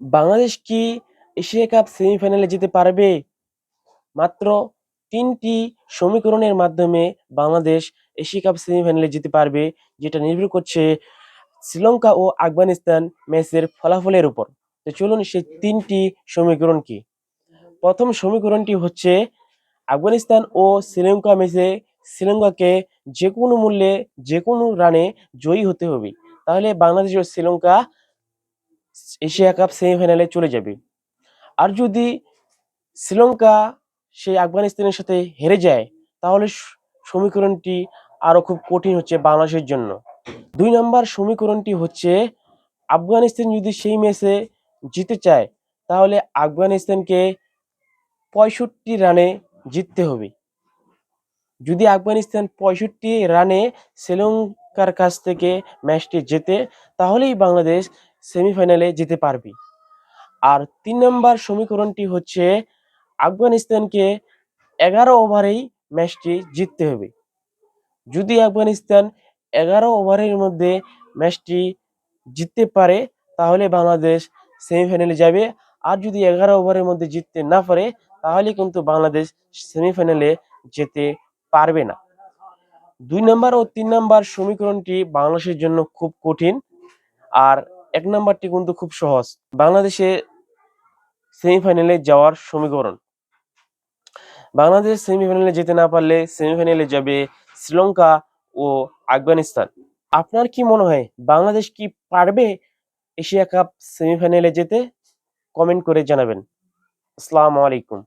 বাংলাদেশ কি Asia cup সেমিফাইনালে যেতে পারবে? মাত্র ৩টি সমীকরণের মাধ্যমে বাংলাদেশ এশিয়া কাপ সেমিফাইনালে যেতে পারবে, যেটা নির্ভর করছে শ্রীলঙ্কা ও আফগানিস্তান ম্যাচের ফলাফলের উপর। তো চলুন সেই ৩টি সমীকরণ কি। প্রথম সমীকরণটি হচ্ছে আফগানিস্তান ও শ্রীলঙ্কা ম্যাচে শ্রীলঙ্কাকে যেকোনো মূল্যে যেকোনো রানে জয়ী হতে হবে, তাহলে বাংলাদেশ ও শ্রীলঙ্কা এশিয়া কাপ সেমিফাইনালে চলে যাবে। আর যদি শ্রীলঙ্কা সেই আফগানিস্তানের সাথে হেরে যায়, তাহলে সমীকরণটি আরো খুব কঠিন হচ্ছে বাংলাদেশের জন্য। ২ নম্বর সমীকরণটি হচ্ছে আফগানিস্তান যদি সেই ম্যাচে জিতে চায়, তাহলে আফগানিস্তানকে ৬৫ রানে জিততে হবে। যদি আফগানিস্তান ৬৫ রানে শ্রীলঙ্কার কাছ থেকে ম্যাচটি জেতে, তাহলেই বাংলাদেশ সেমিফাইনালে যেতে পারবে। আর ৩ নম্বর সমীকরণটি হচ্ছে আফগানিস্তানকে ১১ ওভারেই ম্যাচটি জিততে হবে। যদি আফগানিস্তান ১১ ওভারের মধ্যে ম্যাচটি জিততে পারে, তাহলে বাংলাদেশ সেমিফাইনালে যাবে। আর যদি ১১ ওভারের মধ্যে জিততে না পারে, তাহলে কিন্তু বাংলাদেশ সেমিফাইনালে যেতে পারবে না। ২ নম্বর ও ৩ নম্বর সমীকরণটি বাংলাদেশের জন্য খুব কঠিন, আর ১ নম্বরটি কিন্তু খুব সহজ। বাংলাদেশে সেমিফাইনালে যাওয়ার সমীকরণ: বাংলাদেশ সেমিফাইনালে যেতে না পারলে সেমিফাইনালে যাবে শ্রীলঙ্কা ও আফগানিস্তান। আপনার কি মনে হয় বাংলাদেশ কি পারবে এশিয়া কাপ সেমিফাইনালে যেতে? কমেন্ট করে জানাবেন। আসসালামু আলাইকুম।